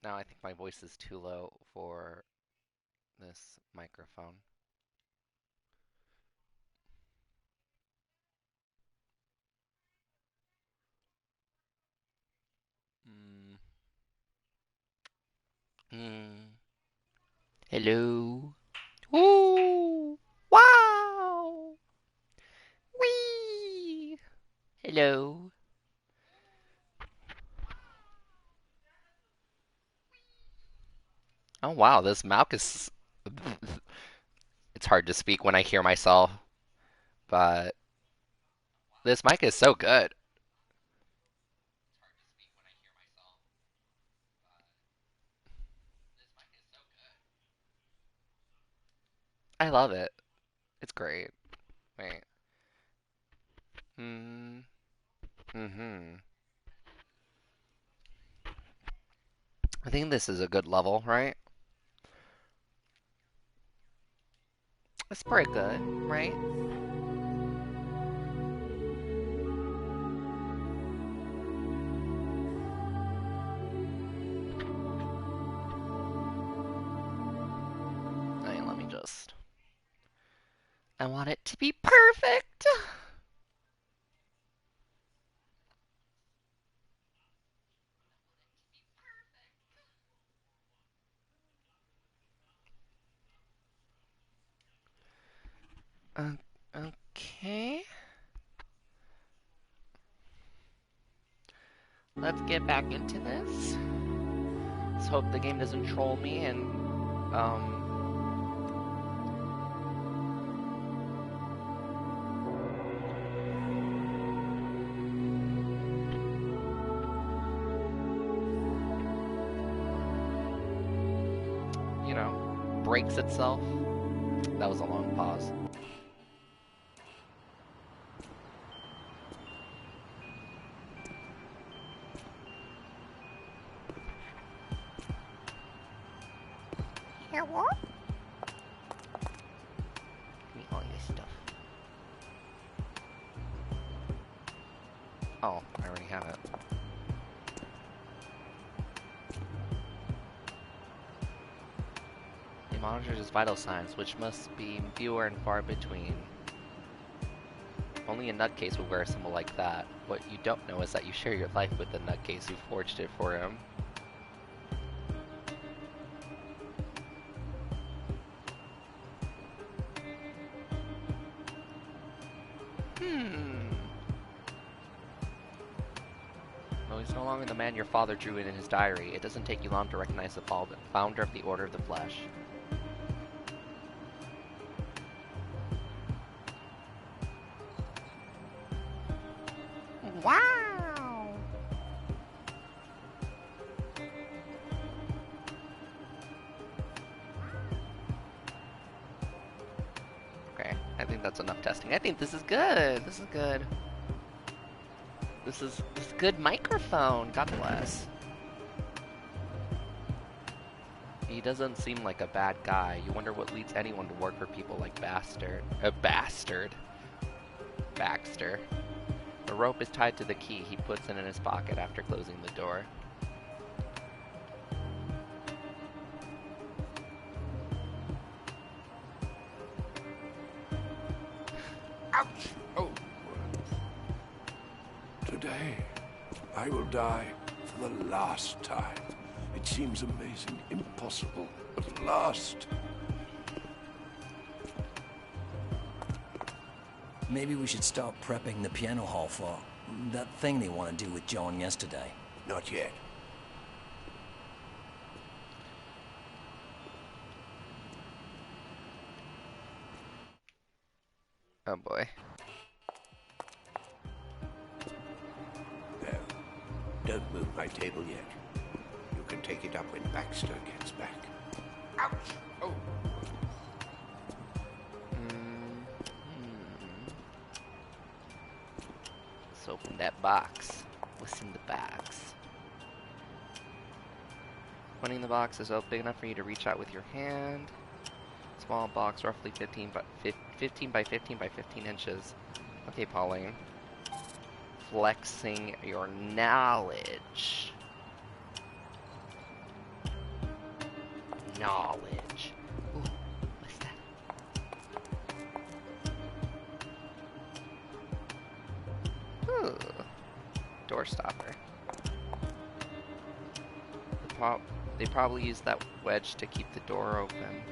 Now I think my voice is too low for this microphone. Mm. Mm. Hello. Ooh. Wow. Wee. Hello. Oh wow, this mouth is. It's hard to speak when I hear myself, but this mic is so good. I love it. It's great. Wait. Mm. Mm-hmm. I think this is a good level, right? It's pretty good, right? I mean, let me just. I want it to be perfect. Uh, okay. Let's get back into this. Let's hope the game doesn't troll me and, you know, breaks itself. That was a long pause. Hello? Give me all your stuff. Oh, I already have it. It monitors his vital signs, which must be fewer and far between. Only a nutcase would wear a symbol like that. What you don't know is that you share your life with the nutcase who forged it for him. Hmm. Though he's no longer the man your father drew in his diary, it doesn't take you long to recognize the founder of the Order of the Flesh. Wow! Okay, I think that's enough testing. I think this is good. This is good. This is good microphone. God bless. He doesn't seem like a bad guy. You wonder what leads anyone to work for people like Baxter. The rope is tied to the key. He puts it in his pocket after closing the door. Ouch! Oh. Today, I will die for the last time. It seems amazing, impossible, but at last. Maybe we should start prepping the piano hall for that thing they want to do with John yesterday. Not yet. Oh boy. Well, don't move my table yet. You can take it up when Baxter gets back. Ouch! Oh. Let's open that box. What's in the box? Opening the box is big enough for you to reach out with your hand. Small box, roughly 15 by 15 by 15 by 15 inches. Okay, Pauline. Flexing your knowledge. knowledge. Ooh, what's that? Ooh, door stopper. They probably use that wedge to keep the door open.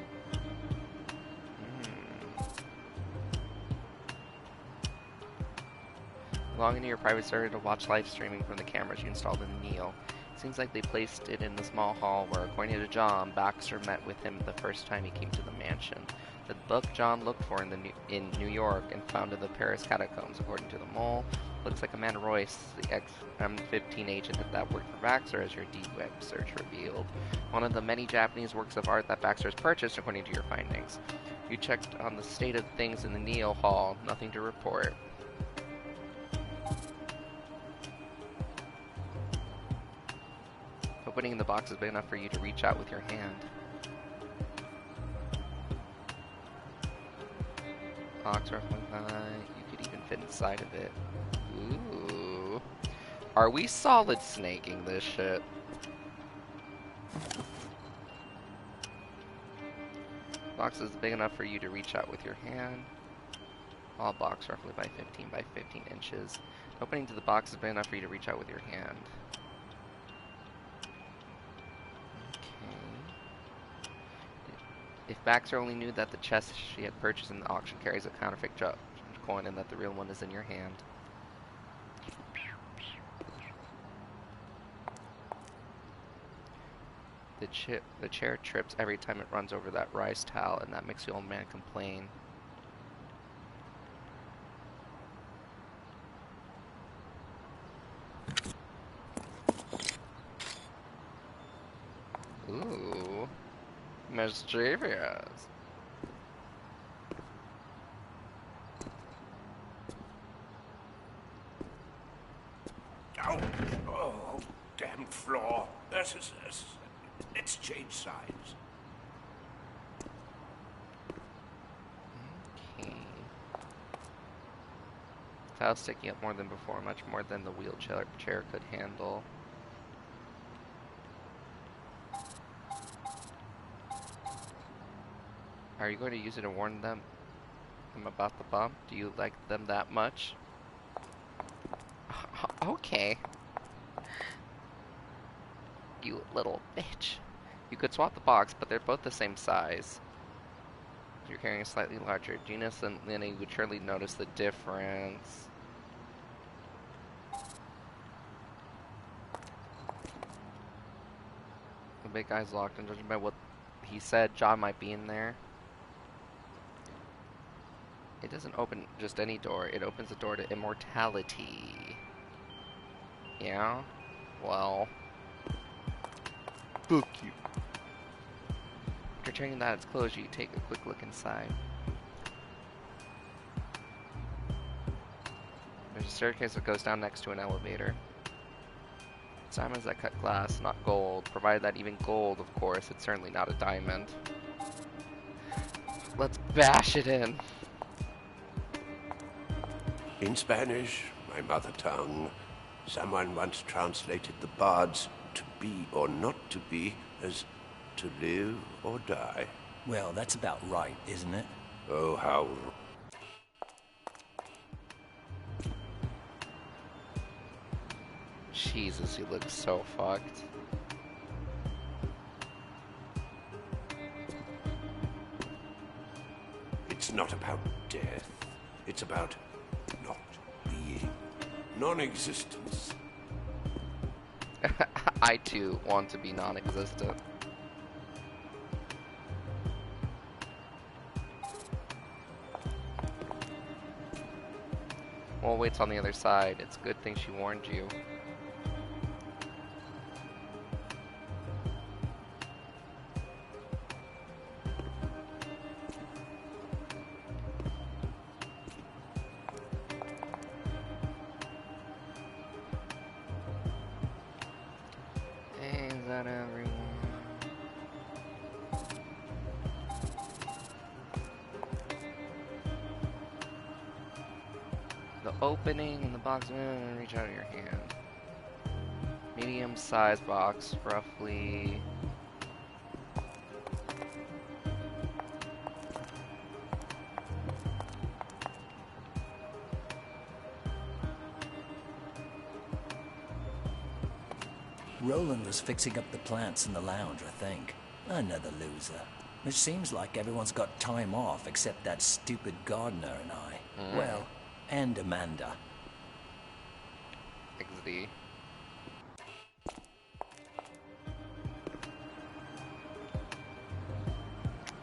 Log into your private server to watch live streaming from the cameras you installed in Neil. Seems like they placed it in the small hall where, according to John, Baxter met with him the first time he came to the mansion. The book John looked for in New York and found in the Paris catacombs, according to the mole. Looks like Amanda Royce, the ex-M15 agent that worked for Baxter, as your deep web search revealed. One of the many Japanese works of art that Baxter has purchased, according to your findings. You checked on the state of things in the Neil Hall. Nothing to report. Opening the box is big enough for you to reach out with your hand. Box roughly you could even fit inside of it. Ooh. Are we solid snaking this shit? Box is big enough for you to reach out with your hand. All box roughly by 15 by 15 inches. Opening to the box is big enough for you to reach out with your hand. If Baxter only knew that the chest she had purchased in the auction carries a counterfeit coin and that the real one is in your hand. The chair trips every time it runs over that rice towel, and that makes the old man complain. Ooh. Mischievous. Oh, damn floor. Let's change sides. Okay. Tile sticking up more than before, much more than the wheelchair could handle. Are you going to use it to warn them about the bomb? Do you like them that much? Okay. You little bitch. You could swap the box, but they're both the same size. If you're carrying a slightly larger genus, then you would surely notice the difference. The big guy's locked, and judging by what he said, John might be in there. It doesn't open just any door, it opens the door to immortality. Yeah? Well... Fuck you. After checking that it's closed, you take a quick look inside. There's a staircase that goes down next to an elevator. Diamonds that cut glass, not gold. Provided that even gold, of course, it's certainly not a diamond. Let's bash it in. In Spanish, my mother tongue, someone once translated the bards to be or not to be as to live or die. Well, that's about right, isn't it? Oh, how... Jesus, he looks so fucked. It's not about death. It's about not being. Non-existence. I too want to be non-existent. Well, wait's on the other side. It's a good thing she warned you. Is that everyone? The opening in the box, reach out of your hand. Medium-sized box, roughly Roland was fixing up the plants in the lounge, I think. Another loser. It seems like everyone's got time off except that stupid gardener and I. Well, and Amanda. XD.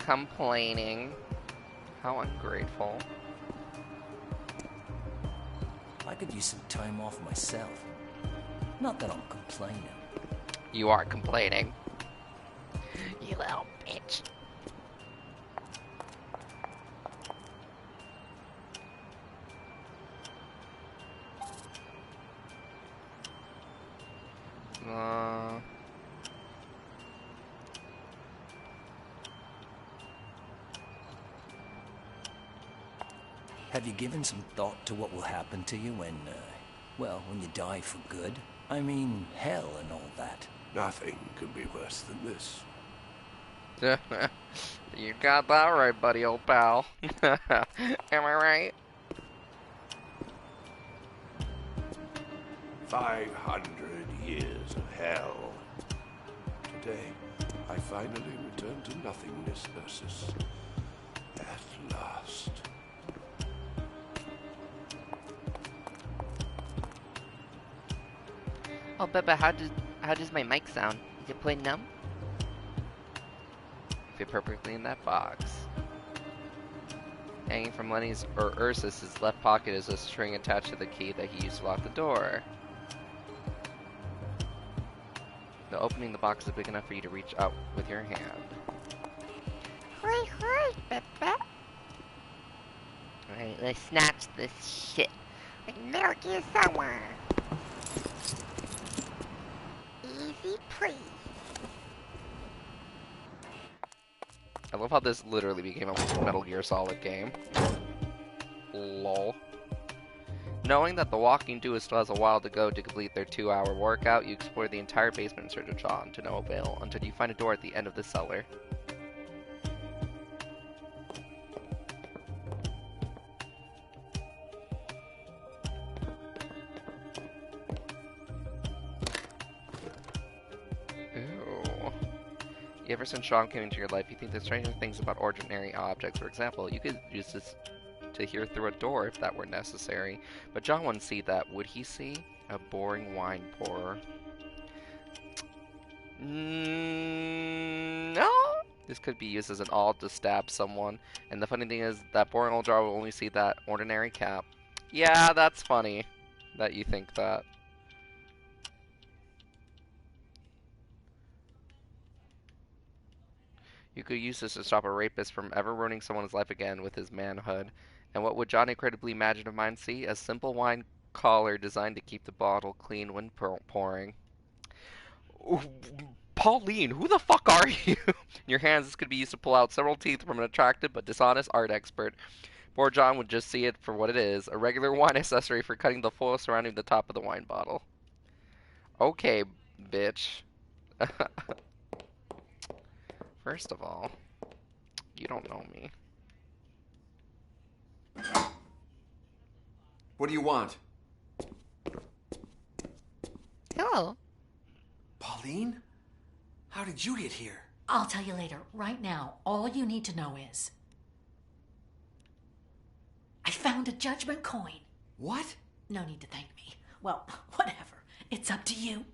Complaining. How ungrateful. I could use some time off myself. Not that I'm complaining. You are complaining. You little bitch. Have you given some thought to what will happen to you when, well, when you die for good? I mean, hell and all that. Nothing could be worse than this. You got that right, buddy, old pal. Am I right? 500 years of hell. Today, I finally return to nothingness, Ursus. At last. Oh, Beba, how does my mic sound? Is it playing numb? Fit perfectly in that box. Hanging from Lenny's or Ursus's left pocket is a string attached to the key that he used to lock the door. The opening the box is big enough for you to reach out with your hand. Hurry, hurry, Beba. Alright, let's snatch this shit. Like Metal Gear somewhere. Easy please. I love how this literally became a Metal Gear Solid game. Lol. Knowing that the walking duo still has a while to go to complete their 2-hour workout, you explore the entire basement in search of John, to no avail, until you find a door at the end of the cellar. Ew. Ever since Sean came into your life, you think the stranger things about ordinary objects. For example, you could use this to hear through a door if that were necessary. But John wouldn't see that, would he see? A boring wine pourer. No! This could be used as an awl to stab someone. And the funny thing is, that boring old jar will only see that ordinary cap. Yeah, that's funny that you think that. You could use this to stop a rapist from ever ruining someone's life again with his manhood. And what would John incredibly imaginative mind see? A simple wine collar designed to keep the bottle clean when pouring. Ooh, Pauline, who the fuck are you? In your hands, this could be used to pull out several teeth from an attractive but dishonest art expert. Poor John would just see it for what it is, a regular wine accessory for cutting the foil surrounding the top of the wine bottle. Okay, bitch. First of all, you don't know me. What do you want? Hello. Pauline? How did you get here? I'll tell you later. Right now, all you need to know is I found a judgment coin. What? No need to thank me. Well, whatever. It's up to you.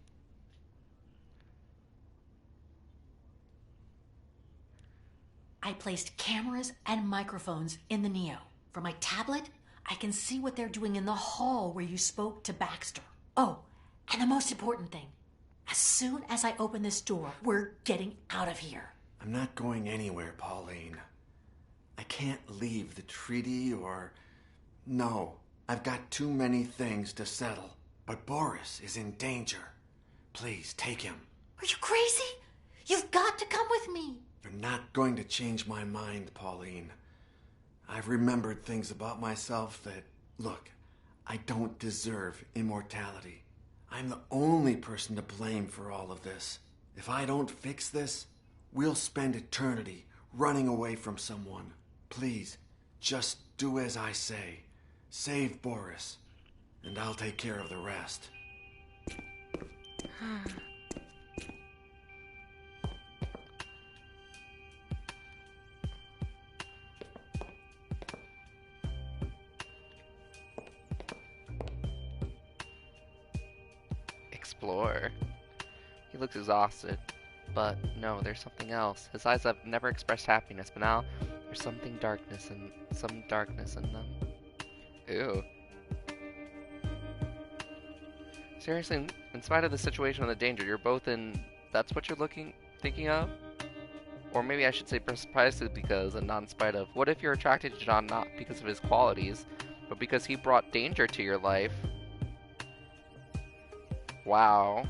I placed cameras and microphones in the Neo. From my tablet, I can see what they're doing in the hall where you spoke to Baxter. Oh, and the most important thing. As soon as I open this door, we're getting out of here. I'm not going anywhere, Pauline. I can't leave the treaty or... No, I've got too many things to settle. But Boris is in danger. Please, take him. Are you crazy? You've got to come with me. You're not going to change my mind, Pauline. I've remembered things about myself that... Look, I don't deserve immortality. I'm the only person to blame for all of this. If I don't fix this, we'll spend eternity running away from someone. Please, just do as I say. Save Boris, and I'll take care of the rest. explore. He looks exhausted. But no, there's something else. His eyes have never expressed happiness, but now there's some darkness in them. Ew. Seriously, in spite of the situation and the danger, you're both in... That's what you're thinking of? Or maybe I should say precisely because and not in spite of. What if you're attracted to John not because of his qualities, but because he brought danger to your life? Wow.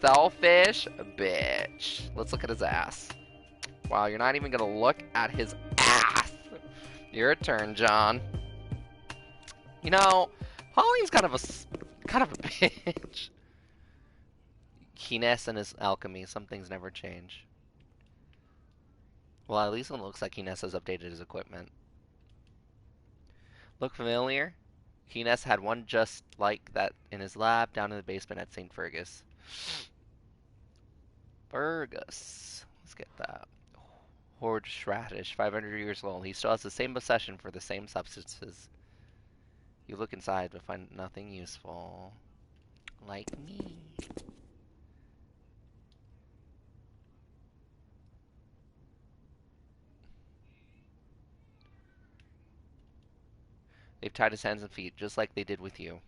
Selfish bitch. Let's look at his ass. Wow, you're not even gonna look at his ass. Your turn, John. You know, Pauline's kind of a bitch. Kines and his alchemy. Some things never change. Well, at least it looks like Kines has updated his equipment. Look familiar? Kines had one just like that in his lab down in the basement at St. Fergus. Fergus. Let's get that. Horseradish, 500 years old. He still has the same obsession for the same substances. You look inside but find nothing useful. Like me. They've tied his hands and feet, just like they did with you.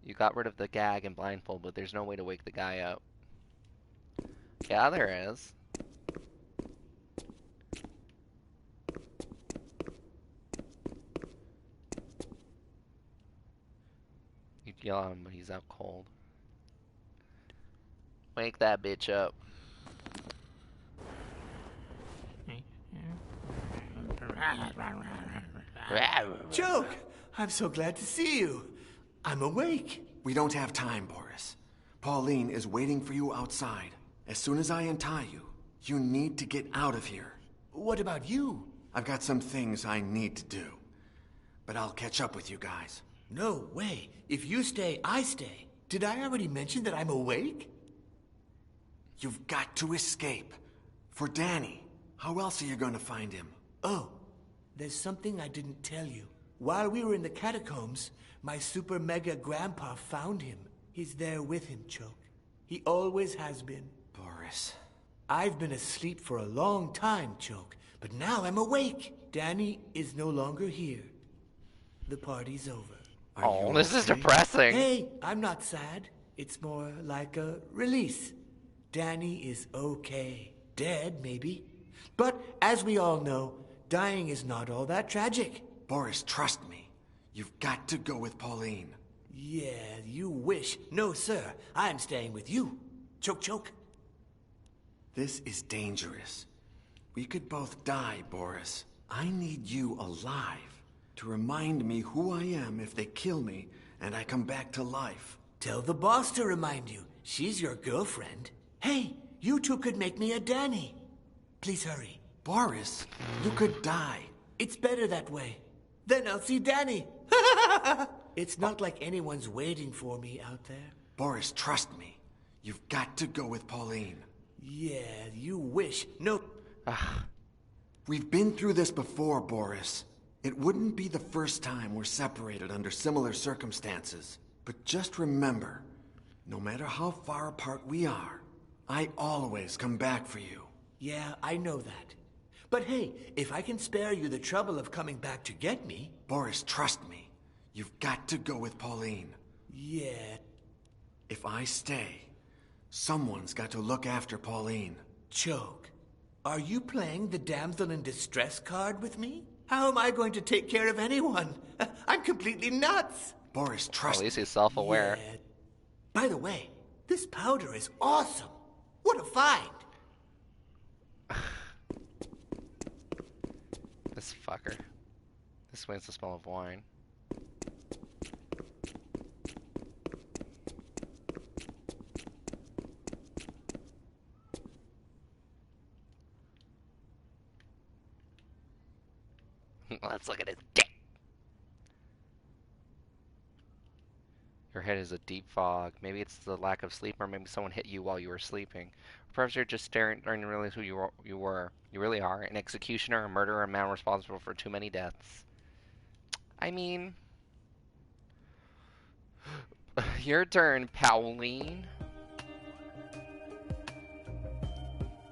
You got rid of the gag and blindfold, but there's no way to wake the guy up. Yeah, there is. You yell at him, but he's out cold. Wake that bitch up. Joke! I'm so glad to see you. I'm awake. We don't have time, Boris. Pauline is waiting for you outside. As soon as I untie you, you need to get out of here. What about you? I've got some things I need to do. But I'll catch up with you guys. No way. If you stay, I stay. Did I already mention that I'm awake? You've got to escape. For Danny. How else are you going to find him? Oh, there's something I didn't tell you. While we were in the catacombs, my super mega grandpa found him. He's there with him, Choke. He always has been. Boris. I've been asleep for a long time, Choke, but now I'm awake. Danny is no longer here. The party's over. Oh, this is depressing. Hey, I'm not sad. It's more like a release. Danny is okay. Dead, maybe. But as we all know, dying is not all that tragic. Boris, trust me. You've got to go with Pauline. Yeah, you wish. No, sir. I'm staying with you. Choke, choke. This is dangerous. We could both die, Boris. I need you alive to remind me who I am if they kill me and I come back to life. Tell the boss to remind you. She's your girlfriend. Hey, you two could make me a Danny. Please hurry. Boris, you could die. It's better that way. Then I'll see Danny. It's not like anyone's waiting for me out there. Boris, trust me. You've got to go with Pauline. Yeah, you wish. No. We've been through this before, Boris. It wouldn't be the first time we're separated under similar circumstances. But just remember, no matter how far apart we are, I always come back for you. Yeah, I know that. But hey, if I can spare you the trouble of coming back to get me... Boris, trust me. You've got to go with Pauline. Yeah. If I stay, someone's got to look after Pauline. Choke, are you playing the damsel in distress card with me? How am I going to take care of anyone? I'm completely nuts. Boris, trust At me. least he's self-aware. Yeah. By the way, this powder is awesome. What a find. This fucker. This way it's the smell of wine. Let's look at his dick. Your head is a deep fog. Maybe it's the lack of sleep, or maybe someone hit you while you were sleeping. Perhaps you're just starting to realize who you were. You really are an executioner, a murderer, a man responsible for too many deaths. I mean, Your turn, Pauline.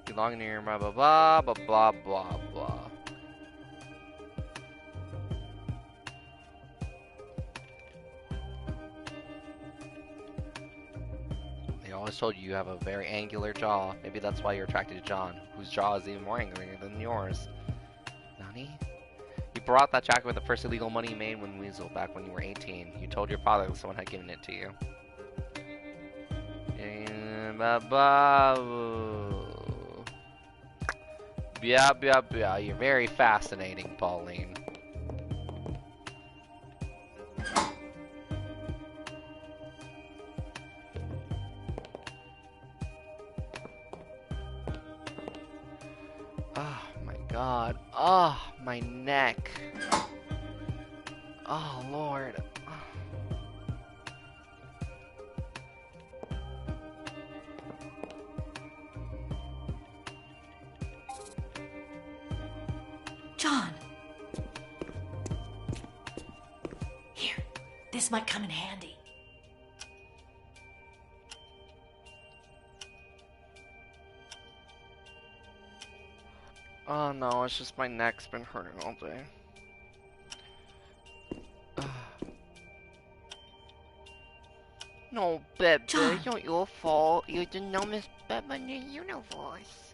Belong near blah blah blah blah blah blah blah. They always told you have a very angular jaw. Maybe that's why you're attracted to John, whose jaw is even more angular than yours. Nani? You brought that jacket with the first illegal money you made when Weasel back when you were 18. You told your father that someone had given it to you. Yeah. You're very fascinating, Pauline. Oh my god. Oh, my neck. Oh, Lord. John! Here, this might come in handy. Oh no, it's just my neck's been hurting all day. No, Bebe, John. it's not your fault. You're the numbest Bebe in the universe.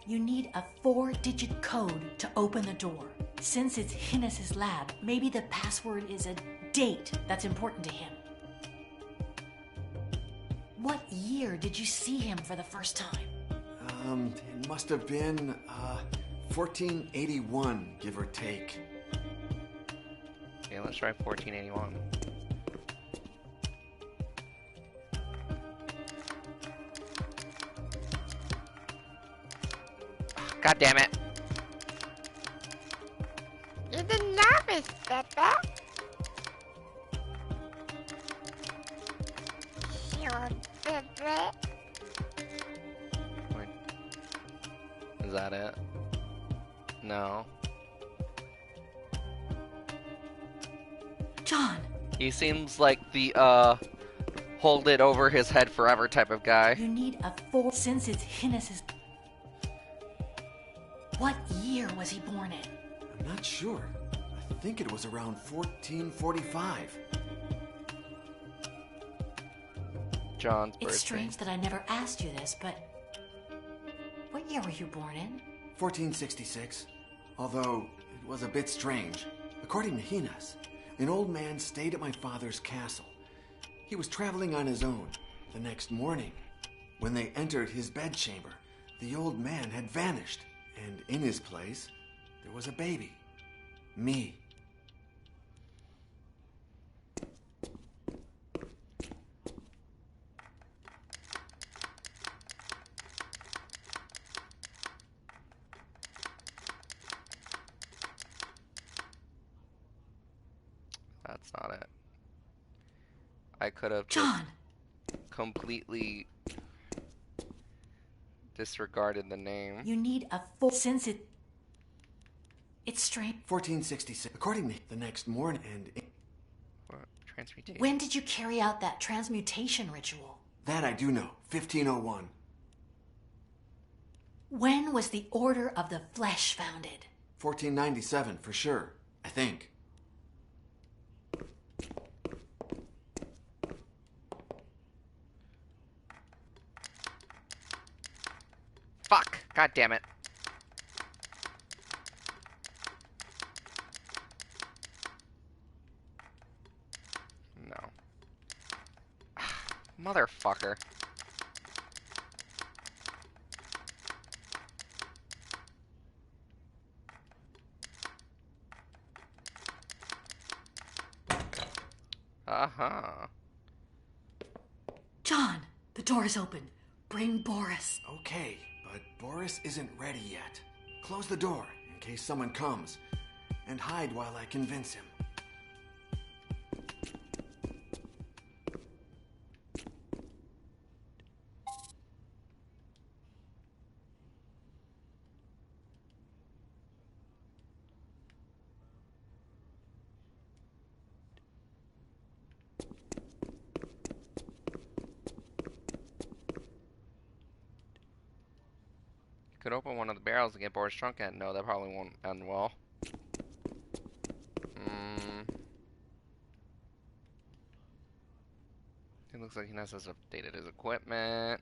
You need a 4-digit code to open the door. Since it's Hinnis's lab, maybe the password is a date that's important to him. What year did you see him for the first time? It must have been, 1481, give or take. Okay, let's try 1481. God damn it. You're the novice, Bebe. Sure, Bebe. Wait. Is that it? No. John! He seems like the, hold it over his head forever type of guy. You need a 4... Since it's Hinnis's... What year was he born in? I'm not sure. I think it was around 1445. John's birthday. It's strange that I never asked you this, but... What year were you born in? 1466. Although, it was a bit strange. According to Hinas, an old man stayed at my father's castle. He was traveling on his own. The next morning, when they entered his bedchamber, the old man had vanished. And in his place, there was a baby. Me. That's not it. I could have John! completely disregarded the name. You need a 4... Since it... It's strange... 1466. According to the next morning, and... What? Transmutation. When did you carry out that transmutation ritual? That I do know. 1501. When was the Order of the Flesh founded? 1497, for sure. I think. Fuck! God damn it. No. Motherfucker. Uh-huh. John, the door is open. Bring Boris. Okay, but Boris isn't ready yet. Close the door in case someone comes, and hide while I convince him. Could open one of the barrels and get Boris drunk and no, that probably won't end well. It looks like he has updated his equipment.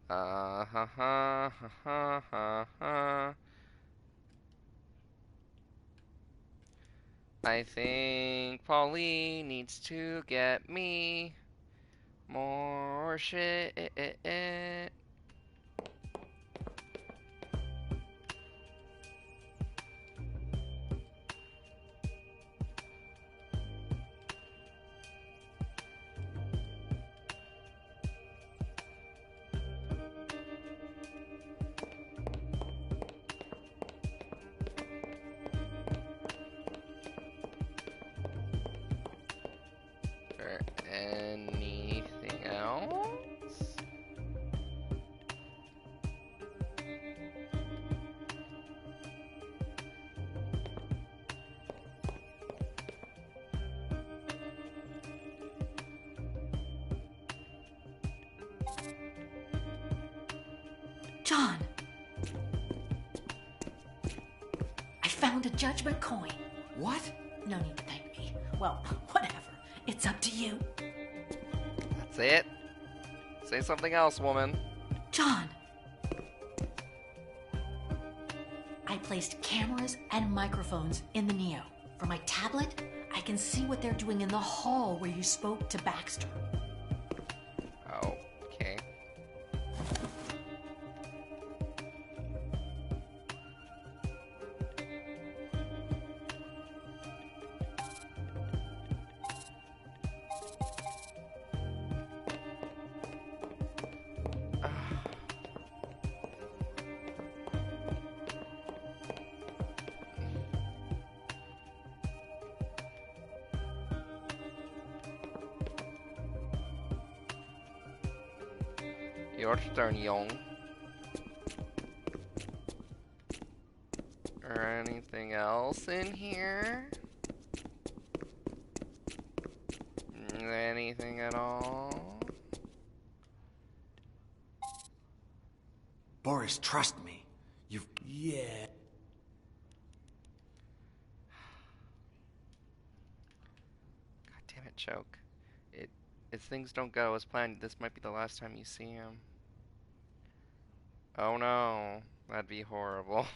Ha ha ha ha ha ha. I think Pauline needs to get me more shit. Or anything else? John! I found a judgment coin. What? No need to thank me. Well, whatever. It's up to you. That's it? Say something else, woman. John! I placed cameras and microphones in the Neo. For my tablet, I can see what they're doing in the hall where you spoke to Baxter. Okay. Your turn, young. Or anything else in here? Anything at all? Boris, trust me. You've... Yeah. God damn it, Choke. If things don't go as planned, this might be the last time you see him. Oh no, that'd be horrible.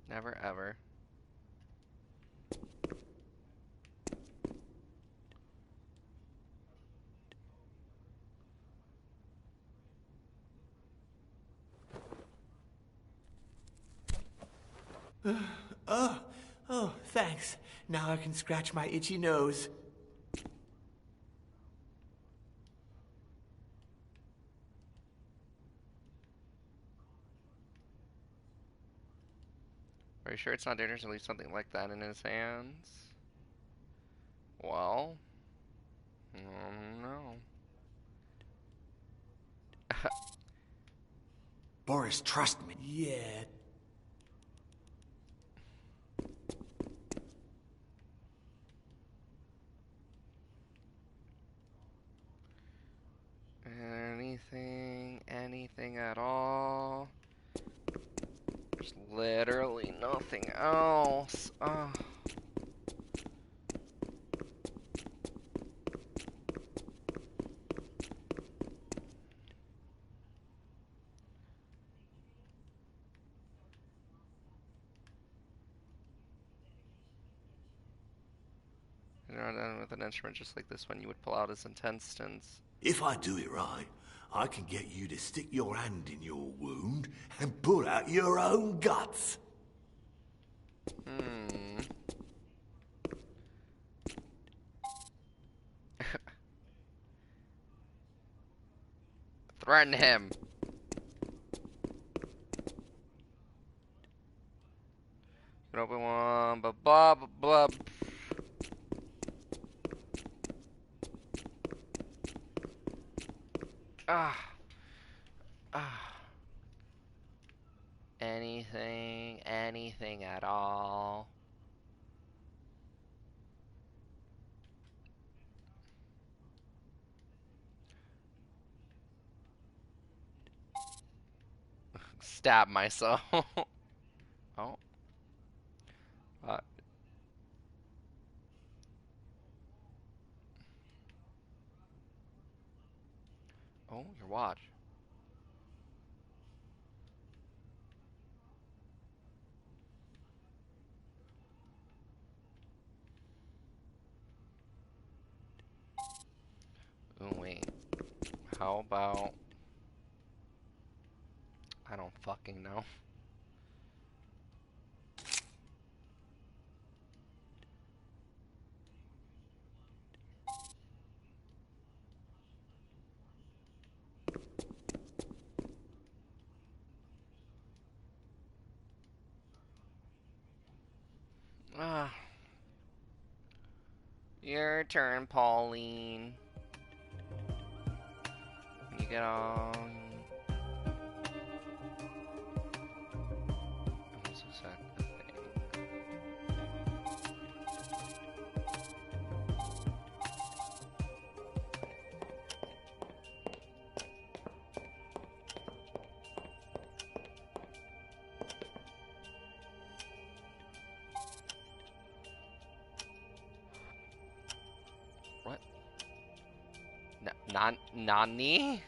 Never ever. Oh, thanks. Now I can scratch my itchy nose. Are you sure it's not dangerous to leave something like that in his hands? Well, no. Boris, trust me. Yeah. Anything at all? There's literally nothing else. Oh. And with an instrument just like this one, you would pull out his intestines. If I do it right, I can get you to stick your hand in your wound and pull out your own guts. Threaten him. You An open one, blah, blah, blah. Ah. Ah. Anything at all. Stab myself. Oh. Uh, oh, your watch. Oh, wait. How about... I don't fucking know. Ah. Your turn, Pauline. You get on... What's exactly the thing? What? Nani?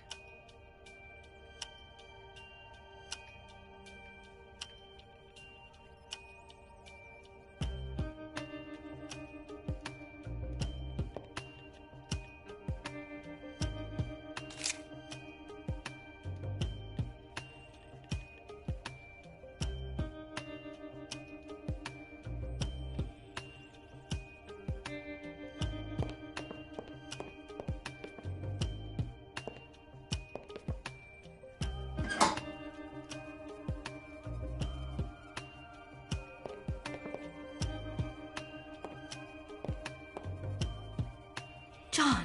John!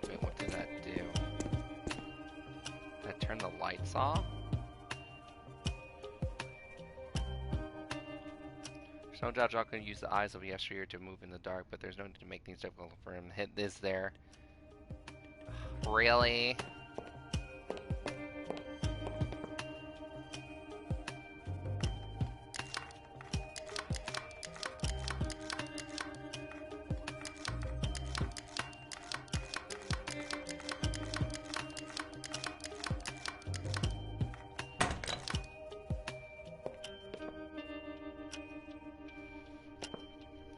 Wait, what did that do? Did that turn the lights off? There's no doubt John could use the eyes of yesteryear to move in the dark, but there's no need to make things difficult for him to hit this there. Really?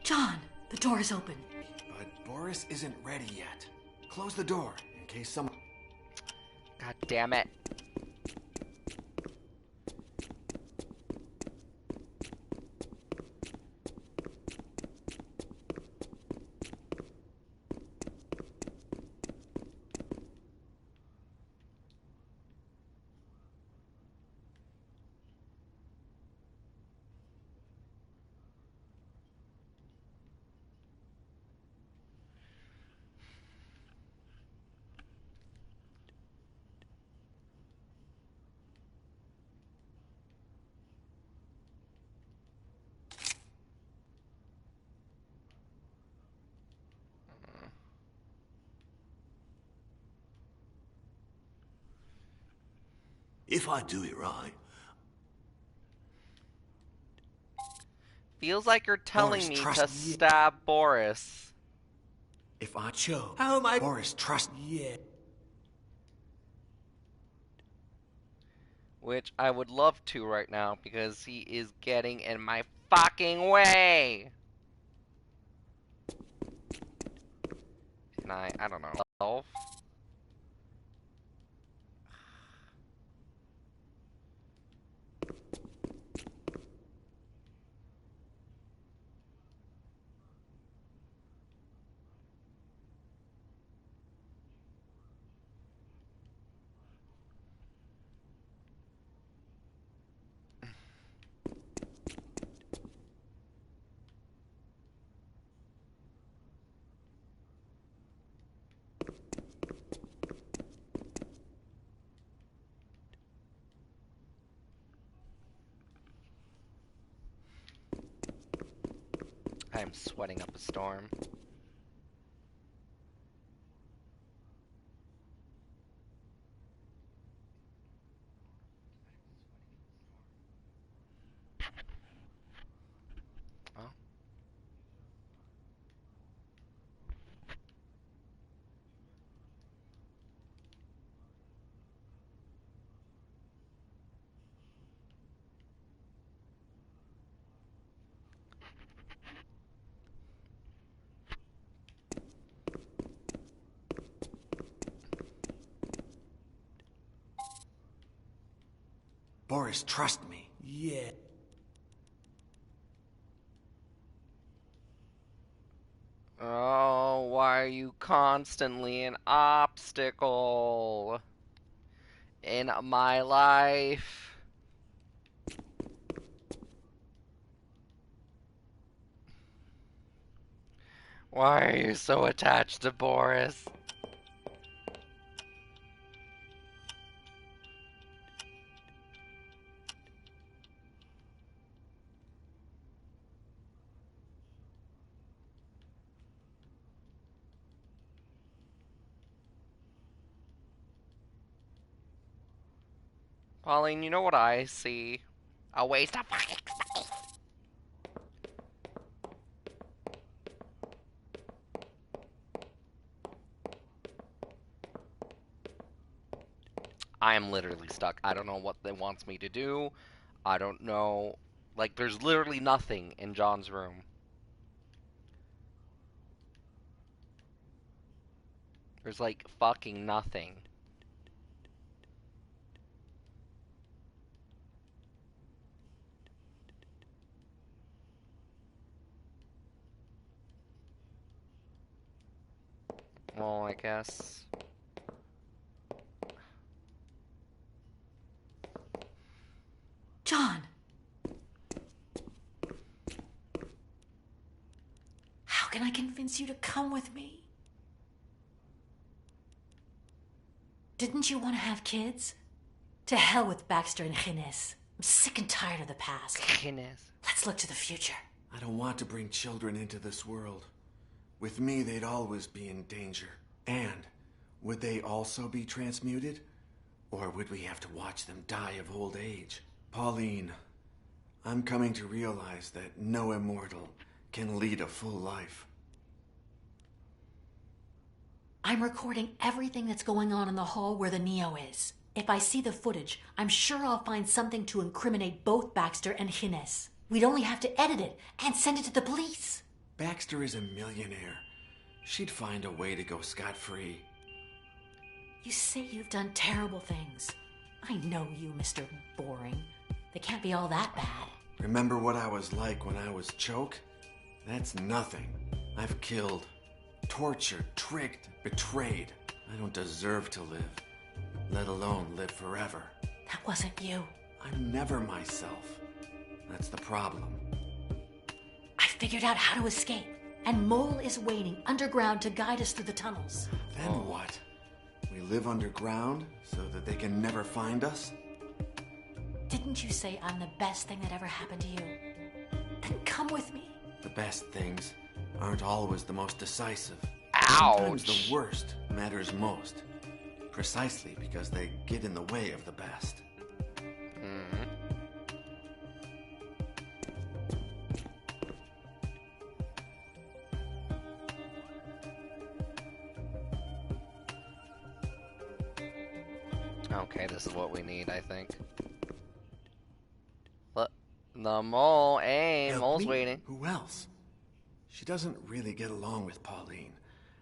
John! The door is open. But Boris isn't ready yet. Close the door in case someone... God damn it. If I do it right, Feels like you're telling Boris, me trust to me. stab Boris. If I... Joe, how am I... Boris, trust me. Yeah. Which I would love to right now because he is getting in my fucking way. Can I don't know. Elf? I'm sweating up a storm. Oh. Boris, trust me. Yeah. Oh, why are you constantly an obstacle in my life? Why are you so attached to Boris? Pauline, you know what I see? A waste of fucking space. I am literally stuck. I don't know what they wants me to do. I don't know. Like, there's literally nothing in John's room. There's, like, fucking nothing. Well, I guess. John! How can I convince you to come with me? Didn't you want to have kids? To hell with Baxter and Gines. I'm sick and tired of the past. Goodness. Let's look to the future. I don't want to bring children into this world. With me, they'd always be in danger. And would they also be transmuted? Or would we have to watch them die of old age? Pauline, I'm coming to realize that no immortal can lead a full life. I'm recording everything that's going on in the hall where the Neo is. If I see the footage, I'm sure I'll find something to incriminate both Baxter and Gines. We'd only have to edit it and send it to the police. Baxter is a millionaire. She'd find a way to go scot-free. You say you've done terrible things. I know you, Mr. Boring. They can't be all that bad. Remember what I was like when I was Choke? That's nothing. I've killed, tortured, tricked, betrayed. I don't deserve to live, let alone live forever. That wasn't you. I'm never myself. That's the problem. I figured out how to escape, and Mole is waiting underground to guide us through the tunnels. Then what? We live underground so that they can never find us? Didn't you say I'm the best thing that ever happened to you? Then come with me. The best things aren't always the most decisive. Ouch. Sometimes the worst matters most. Precisely because they get in the way of the best. Okay, this is what we need, I think. Look, the mole. Hey, Help mole's me? waiting. Who else? She doesn't really get along with Pauline,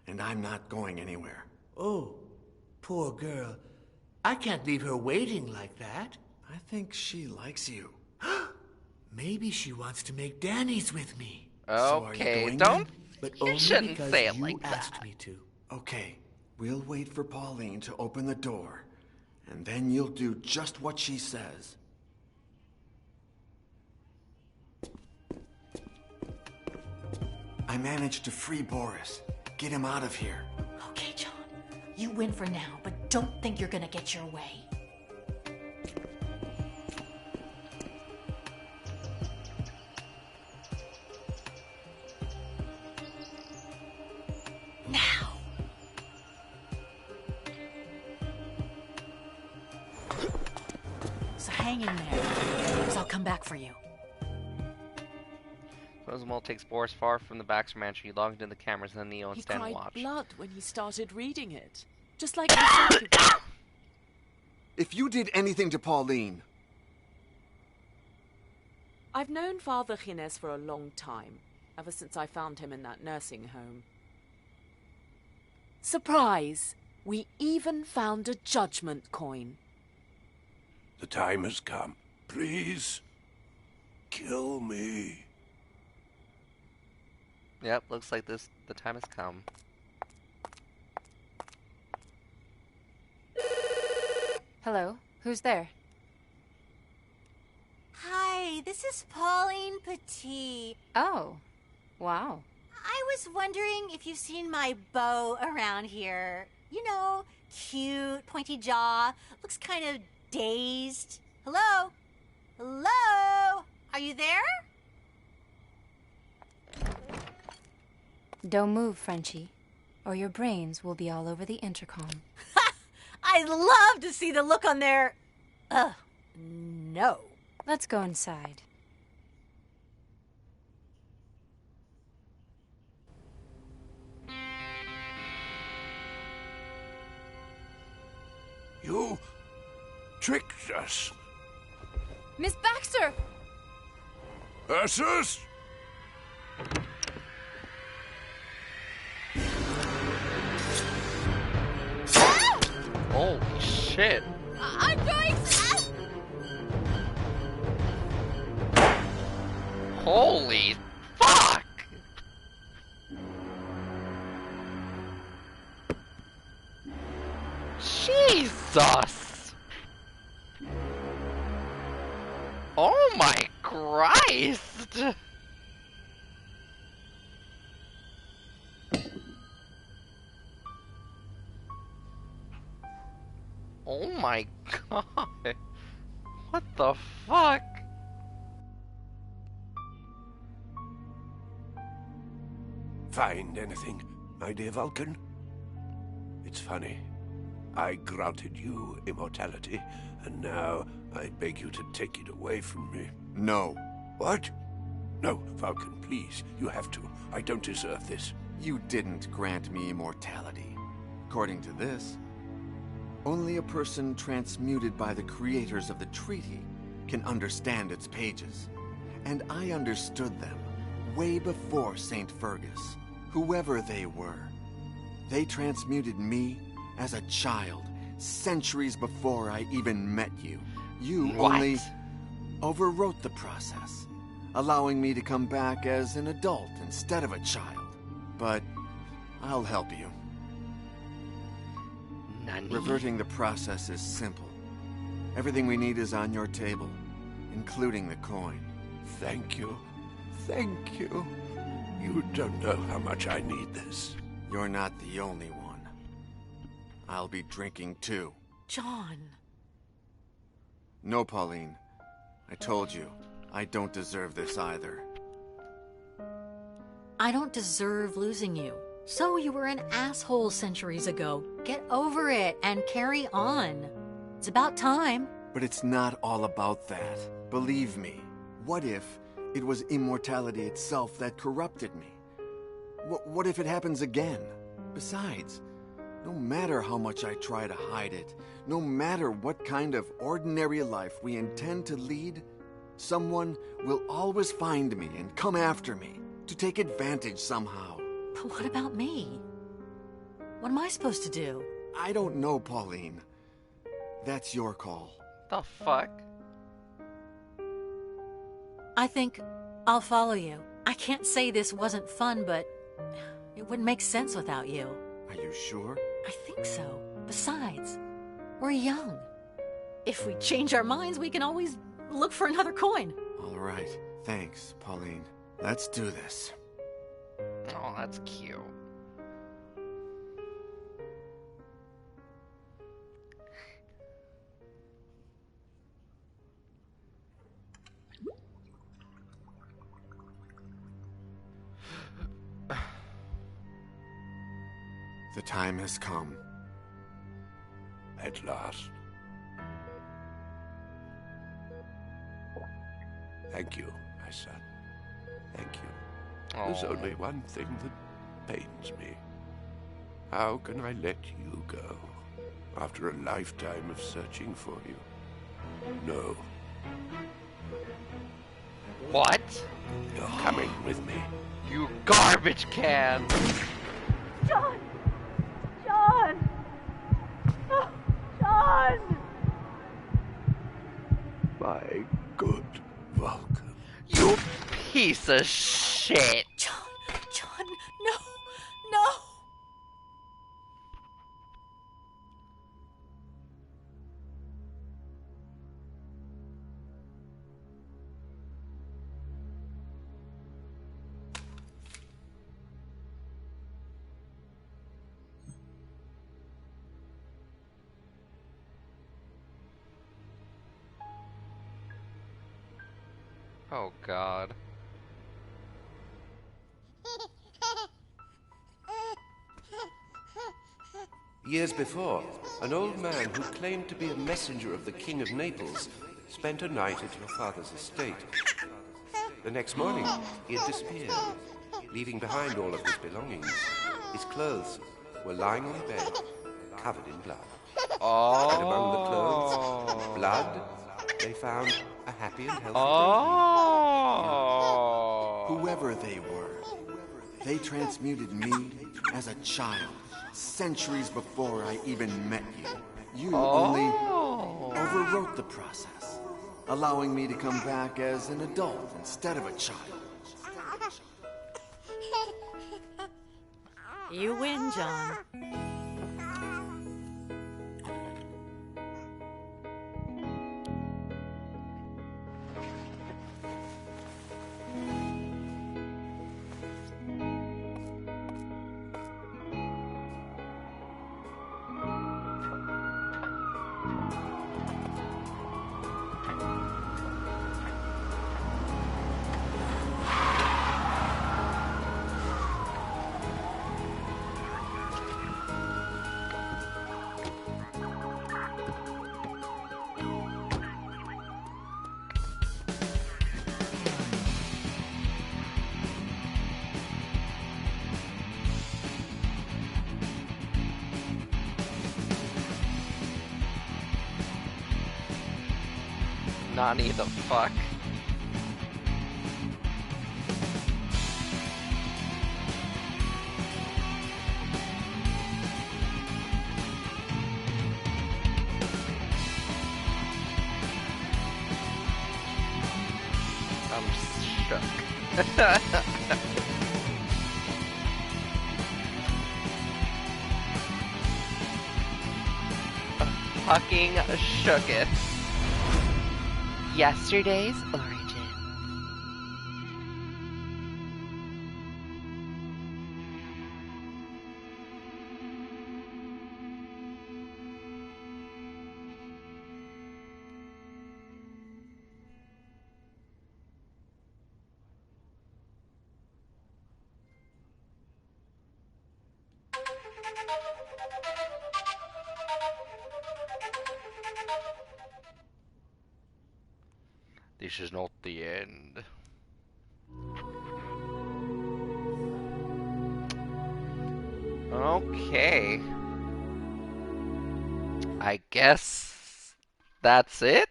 and I'm not going anywhere. Oh, poor girl. I can't leave her waiting like that. I think she likes you. Maybe she wants to make Danny's with me. So are you Okay, going don't. But You only shouldn't because say it you like asked that. me to. Okay, we'll wait for Pauline to open the door, and then you'll do just what she says. I managed to free Boris. Get him out of here. Okay, John. You win for now, but don't think you're gonna get your way. hang in there, because I'll come back for you. Rosenwald takes Boris far from the Baxter Mansion. He logged into the cameras, and then Neil and He Stan cried watch. blood when he started reading it. Just like he said to... If you did anything to Pauline... I've known Father Gines for a long time, ever since I found him in that nursing home. Surprise! We even found a judgment coin. The time has come. Please, kill me. Yep, looks like the time has come. Hello, who's there? Hi, this is Pauline Petit. Oh, wow. I was wondering if you've seen my beau around here. You know, cute, pointy jaw, looks kind of dazed. Hello? Hello? Are you there? Don't move, Frenchie, or your brains will be all over the intercom. I'd love to see the look on their... no. Let's go inside. You tricked us. Miss Baxter! Ursus? Holy shit. I'm going Holy fuck! Jesus! Oh my Christ! Oh my god! What the fuck? Find anything, my dear Vulcan? It's funny. I granted you immortality, and now I beg you to take it away from me. No. What? No, Vulcan, please. You have to. I don't deserve this. You didn't grant me immortality. According to this, only a person transmuted by the creators of the treaty can understand its pages. And I understood them way before St. Fergus, whoever they were. They transmuted me as a child, centuries before I even met you. You What? only overwrote the process, allowing me to come back as an adult instead of a child. But I'll help you. Nani? Reverting the process is simple. Everything we need is on your table, including the coin. Thank you. Thank you. You don't know how much I need this. You're not the only one. I'll be drinking too. John. No, Pauline. I told you, I don't deserve this either. I don't deserve losing you. So you were an asshole centuries ago. Get over it and carry on. It's about time. But it's not all about that. Believe me. What if it was immortality itself that corrupted me? What if it happens again? Besides, no matter how much I try to hide it, no matter what kind of ordinary life we intend to lead, someone will always find me and come after me to take advantage somehow. But what about me? What am I supposed to do? I don't know, Pauline. That's your call. The fuck? I think I'll follow you. I can't say this wasn't fun, but it wouldn't make sense without you. Are you sure? I think so. Besides, we're young. If we change our minds, we can always look for another coin. All right. Thanks, Pauline. Let's do this. Oh, that's cute. The time has come. At last. Thank you, my son. Thank you. There's Oh. only one thing that pains me. How can I let you go after a lifetime of searching for you? No. What? You're coming with me. You garbage can! John! John! Oh, John! My good Vulcan. You piece of shit! John, no, no. Oh god. Years before, an old man who claimed to be a messenger of the King of Naples spent a night at your father's estate. The next morning, he had disappeared, leaving behind all of his belongings. His clothes were lying on the bed, covered in blood. Oh. And among the clothes and blood, they found a happy and healthy baby. Oh. Whoever they were, they transmuted me as a child, centuries before I even met you. You only overwrote the process, allowing me to come back as an adult instead of a child. You win, John. Nani the fuck? I'm shook. Fucking shooketh. Yesterday's origin. This is not the end. Okay. I guess that's it?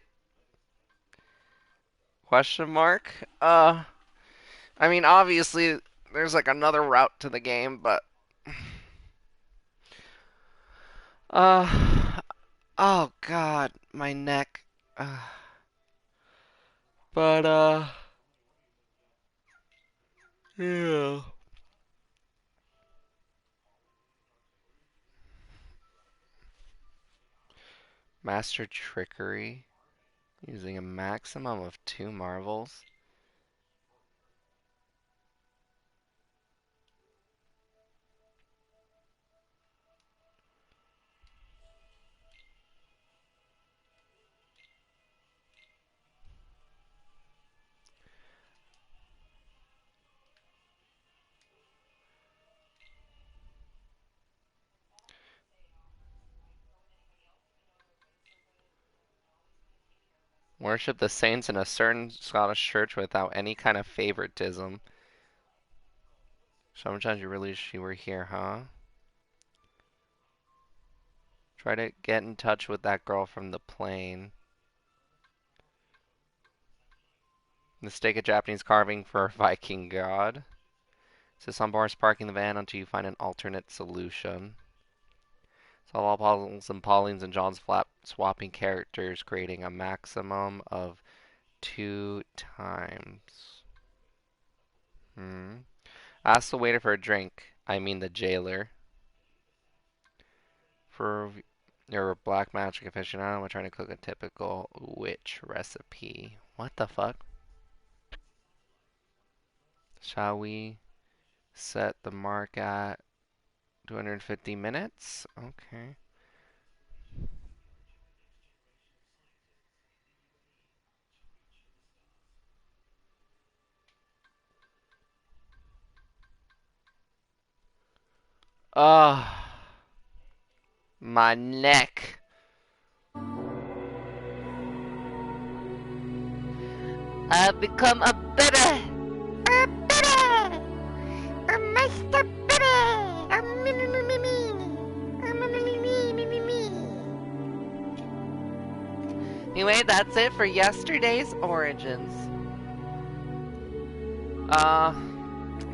Question mark? I mean, obviously, there's like another route to the game, but oh god, my neck. But yeah. Master trickery using a maximum of 2 marbles. Worship the saints in a certain Scottish church without any kind of favoritism. Sometimes you really wish you were here, huh? Try to get in touch with that girl from the plane. Mistake a Japanese carving for a Viking god. So some bars parking the van until you find an alternate solution. So all Paul's and Pauline's and John's flap swapping characters, creating a maximum of 2 times. Ask the waiter for a drink. I mean the jailer. For your black magic aficionado, we're trying to cook a typical witch recipe. What the fuck? Shall we set the mark at 250 minutes? Okay. My neck. I've become a bitter. A bitter. A master bitter. A me me me me me. A me me me me me me me. Anyway, that's it for yesterday's Origins.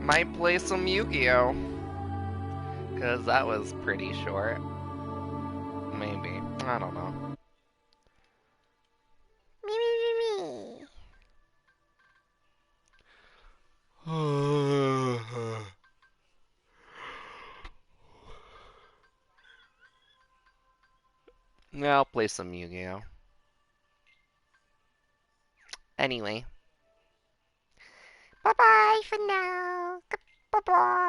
Might play some Yu-Gi-Oh! Because that was pretty short. Maybe. I don't know. Me me me me. Yeah, I'll play some Yu-Gi-Oh! Anyway. Bye bye for now. Bye bye.